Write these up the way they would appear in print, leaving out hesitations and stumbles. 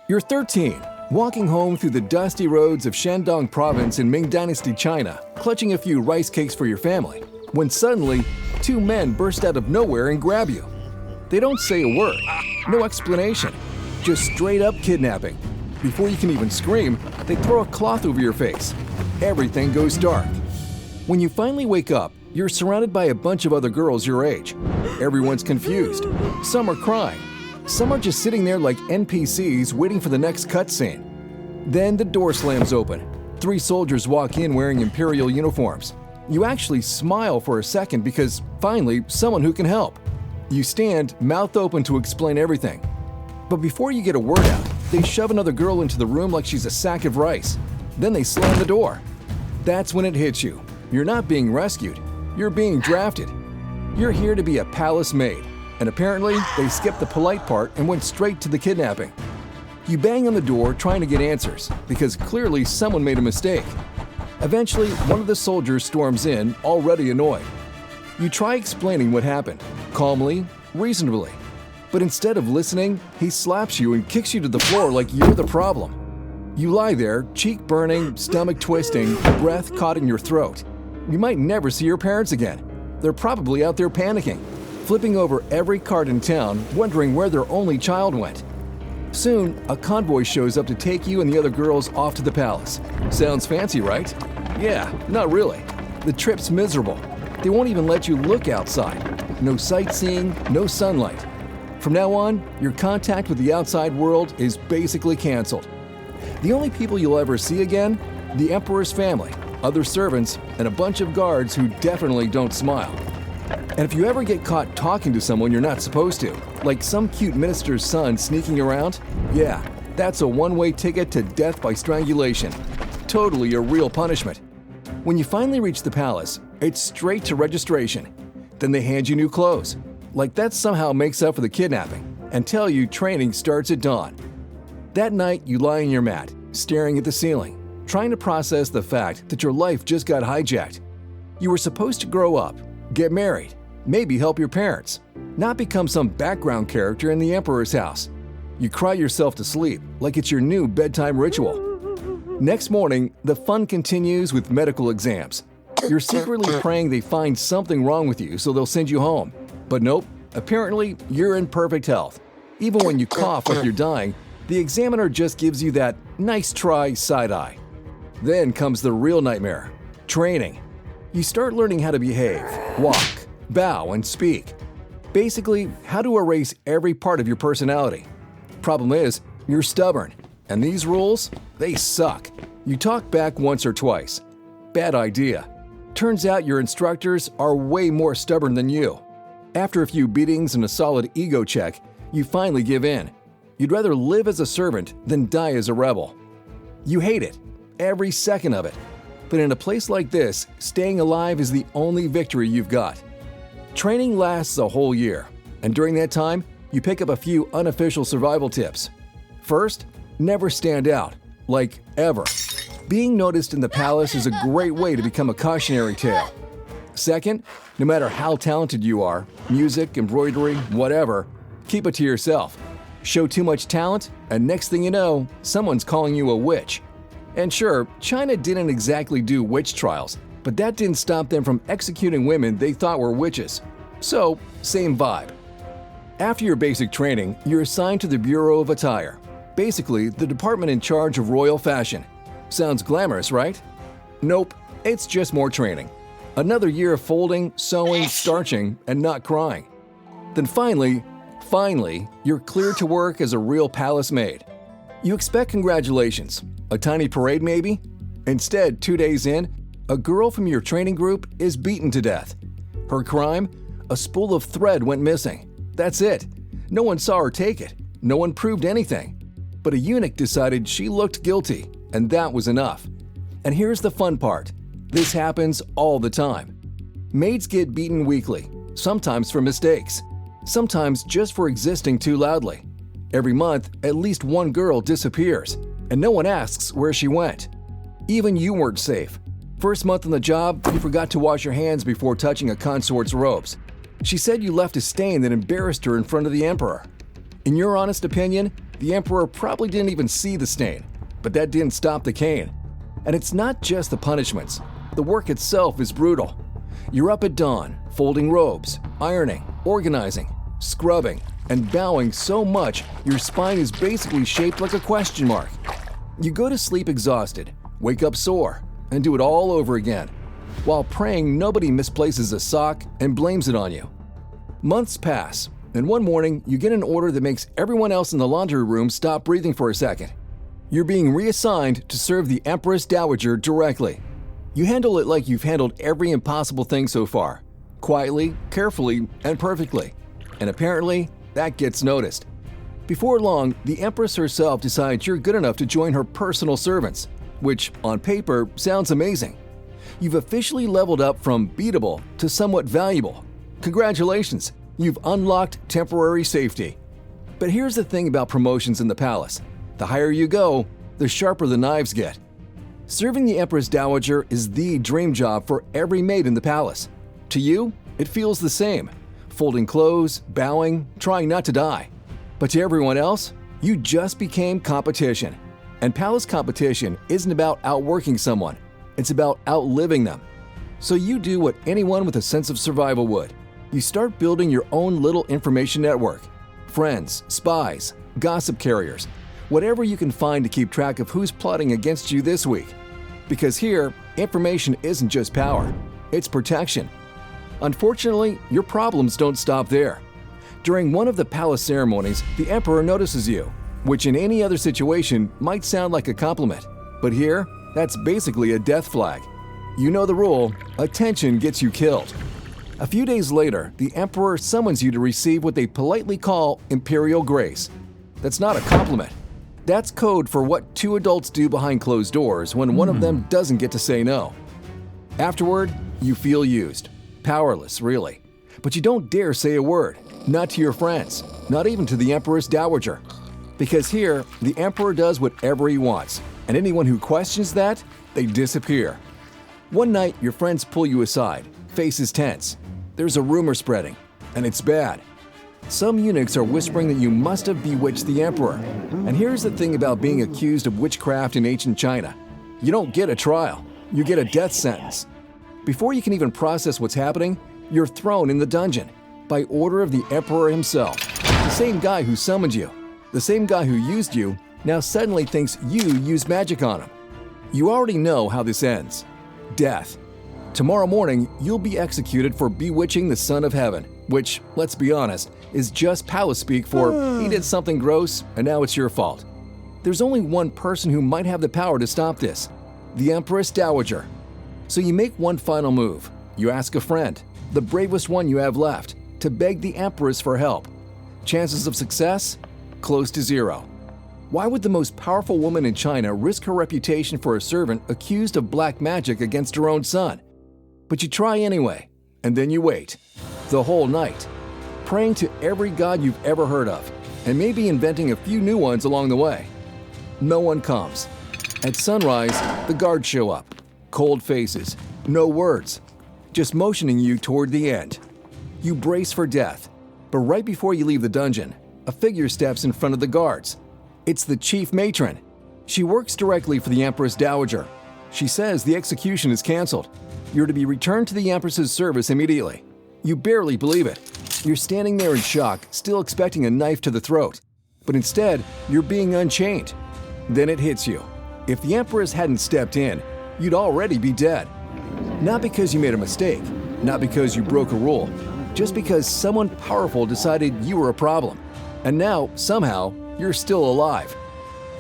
You're 13, walking home through the dusty roads of Shandong Province in Ming Dynasty, China, clutching a few rice cakes for your family, when suddenly, two men burst out of nowhere and grab you. They don't say a word, no explanation, just straight up kidnapping. Before you can even scream, they throw a cloth over your face. Everything goes dark. When you finally wake up, you're surrounded by a bunch of other girls your age. Everyone's confused. Some are crying. Some are just sitting there like NPCs waiting for the next cutscene. Then the door slams open. 3 soldiers walk in wearing imperial uniforms. You actually smile for a second because, finally, someone who can help. You stand, mouth open to explain everything. But before you get a word out, they shove another girl into the room like she's a sack of rice. Then they slam the door. That's when it hits you. You're not being rescued. You're being drafted. You're here to be a palace maid. And apparently, they skipped the polite part and went straight to the kidnapping. You bang on the door trying to get answers, because clearly someone made a mistake. Eventually, one of the soldiers storms in, already annoyed. You try explaining what happened, calmly, reasonably. But instead of listening, he slaps you and kicks you to the floor like you're the problem. You lie there, cheek burning, stomach twisting, breath caught in your throat. You might never see your parents again. They're probably out there panicking, flipping over every cart in town, wondering where their only child went. Soon, a convoy shows up to take you and the other girls off to the palace. Sounds fancy, right? Yeah, not really. The trip's miserable. They won't even let you look outside. No sightseeing, no sunlight. From now on, your contact with the outside world is basically canceled. The only people you'll ever see again? The emperor's family, other servants, and a bunch of guards who definitely don't smile. And if you ever get caught talking to someone you're not supposed to, like some cute minister's son sneaking around, yeah, that's a one-way ticket to death by strangulation. Totally a real punishment. When you finally reach the palace, it's straight to registration. Then they hand you new clothes. Like that somehow makes up for the kidnapping, and tell you training starts at dawn. That night, you lie on your mat, staring at the ceiling, trying to process the fact that your life just got hijacked. You were supposed to grow up, get married, maybe help your parents, not become some background character in the emperor's house. You cry yourself to sleep like it's your new bedtime ritual. Next morning, the fun continues with medical exams. You're secretly praying they find something wrong with you so they'll send you home. But nope, apparently you're in perfect health. Even when you cough like you're dying, the examiner just gives you that nice try side eye. Then comes the real nightmare, training. You start learning how to behave, walk, bow, and speak. Basically, how to erase every part of your personality. Problem is, you're stubborn, and these rules, they suck. You talk back once or twice. Bad idea. Turns out your instructors are way more stubborn than you. After a few beatings and a solid ego check, you finally give in. You'd rather live as a servant than die as a rebel. You hate it, every second of it. But in a place like this, staying alive is the only victory you've got. Training lasts a whole year, and during that time, you pick up a few unofficial survival tips. First, never stand out, like ever. Being noticed in the palace is a great way to become a cautionary tale. Second, no matter how talented you are, music, embroidery, whatever, keep it to yourself. Show too much talent, and next thing you know, someone's calling you a witch. And sure, China didn't exactly do witch trials, but that didn't stop them from executing women they thought were witches. So, same vibe. After your basic training, you're assigned to the Bureau of Attire, basically the department in charge of royal fashion. Sounds glamorous, right? Nope, it's just more training. Another year of folding, sewing, starching, and not crying. Then finally, you're cleared to work as a real palace maid. You expect congratulations, a tiny parade maybe? Instead, 2 days in, a girl from your training group is beaten to death. Her crime? A spool of thread went missing. That's it. No one saw her take it. No one proved anything. But a eunuch decided she looked guilty, and that was enough. And here's the fun part. This happens all the time. Maids get beaten weekly, sometimes for mistakes, sometimes just for existing too loudly. Every month, at least one girl disappears, and no one asks where she went. Even you weren't safe. First month on the job, you forgot to wash your hands before touching a consort's robes. She said you left a stain that embarrassed her in front of the emperor. In your honest opinion, the emperor probably didn't even see the stain, but that didn't stop the cane. And it's not just the punishments. The work itself is brutal. You're up at dawn, folding robes, ironing, organizing, scrubbing, and bowing so much your spine is basically shaped like a question mark. You go to sleep exhausted, wake up sore, and do it all over again, while praying nobody misplaces a sock and blames it on you. Months pass, and one morning you get an order that makes everyone else in the laundry room stop breathing for a second. You're being reassigned to serve the Empress Dowager directly. You handle it like you've handled every impossible thing so far, quietly, carefully, and perfectly. And apparently, that gets noticed. Before long, the Empress herself decides you're good enough to join her personal servants, which, on paper, sounds amazing. You've officially leveled up from beatable to somewhat valuable. Congratulations, you've unlocked temporary safety. But here's the thing about promotions in the palace. The higher you go, the sharper the knives get. Serving the Empress Dowager is the dream job for every maid in the palace. To you, it feels the same. Folding clothes, bowing, trying not to die. But to everyone else, you just became competition. And palace competition isn't about outworking someone. It's about outliving them. So you do what anyone with a sense of survival would. You start building your own little information network. Friends, spies, gossip carriers, whatever you can find to keep track of who's plotting against you this week. Because here, information isn't just power, it's protection. Unfortunately, your problems don't stop there. During one of the palace ceremonies, the emperor notices you, which in any other situation might sound like a compliment. But here, that's basically a death flag. You know the rule, attention gets you killed. A few days later, the emperor summons you to receive what they politely call imperial grace. That's not a compliment. That's code for what two adults do behind closed doors when one of them doesn't get to say no. Afterward, you feel used. Powerless, really. But you don't dare say a word. Not to your friends. Not even to the Empress Dowager. Because here, the emperor does whatever he wants. And anyone who questions that, they disappear. One night, your friends pull you aside. Faces tense. There's a rumor spreading. And it's bad. Some eunuchs are whispering that you must have bewitched the emperor. And here's the thing about being accused of witchcraft in ancient China. You don't get a trial. You get a death sentence. Before you can even process what's happening, you're thrown in the dungeon by order of the emperor himself. The same guy who summoned you, the same guy who used you, now suddenly thinks you used magic on him. You already know how this ends. Death. Tomorrow morning, you'll be executed for bewitching the Son of Heaven, which, let's be honest, is just palace speak for he did something gross and now it's your fault. There's only one person who might have the power to stop this, the Empress Dowager. So you make one final move. You ask a friend, the bravest one you have left, to beg the Empress for help. Chances of success? Close to zero. Why would the most powerful woman in China risk her reputation for a servant accused of black magic against her own son? But you try anyway, and then you wait. The whole night. Praying to every god you've ever heard of, and maybe inventing a few new ones along the way. No one comes. At sunrise, the guards show up. Cold faces, no words, just motioning you toward the end. You brace for death, but right before you leave the dungeon, a figure steps in front of the guards. It's the chief matron. She works directly for the Empress Dowager. She says the execution is canceled. You're to be returned to the Empress's service immediately. You barely believe it. You're standing there in shock, still expecting a knife to the throat. But instead, you're being unchained. Then it hits you. If the Empress hadn't stepped in, you'd already be dead. Not because you made a mistake, not because you broke a rule, just because someone powerful decided you were a problem. And now, somehow, you're still alive.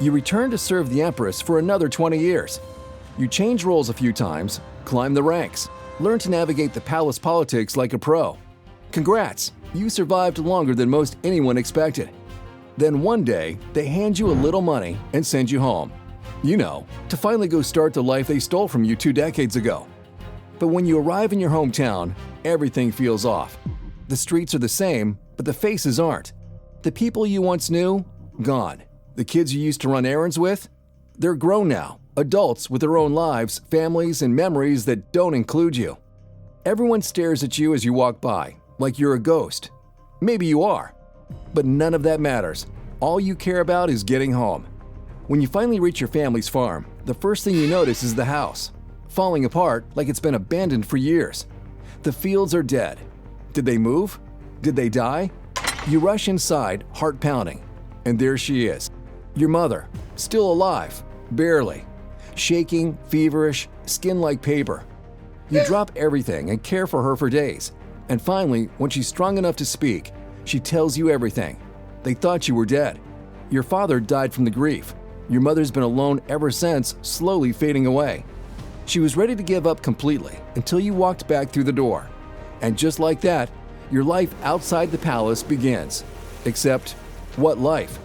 You return to serve the Empress for another 20 years. You change roles a few times, climb the ranks, learn to navigate the palace politics like a pro. Congrats, you survived longer than most anyone expected. Then one day, they hand you a little money and send you home. You know, to finally go start the life they stole from you 2 decades ago. But when you arrive in your hometown, everything feels off. The streets are the same, but the faces aren't. The people you once knew, gone. The kids you used to run errands with, they're grown now, adults with their own lives, families, and memories that don't include you. Everyone stares at you as you walk by, like you're a ghost. Maybe you are. But none of that matters. All you care about is getting home. When you finally reach your family's farm, the first thing you notice is the house, falling apart like it's been abandoned for years. The fields are dead. Did they move? Did they die? You rush inside, heart pounding, and there she is. Your mother, still alive, barely. Shaking, feverish, skin like paper. You drop everything and care for her for days. And finally, when she's strong enough to speak, she tells you everything. They thought you were dead. Your father died from the grief. Your mother's been alone ever since, slowly fading away. She was ready to give up completely until you walked back through the door. And just like that, your life outside the palace begins. Except, what life?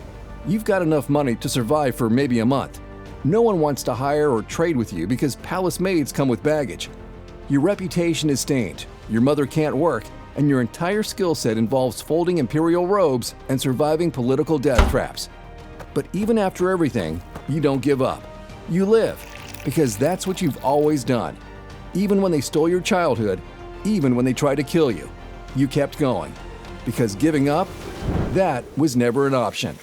You've got enough money to survive for maybe a month. No one wants to hire or trade with you because palace maids come with baggage. Your reputation is stained, your mother can't work, and your entire skill set involves folding imperial robes and surviving political death traps. But even after everything, you don't give up. You live, because that's what you've always done. Even when they stole your childhood, even when they tried to kill you, you kept going. Because giving up, that was never an option.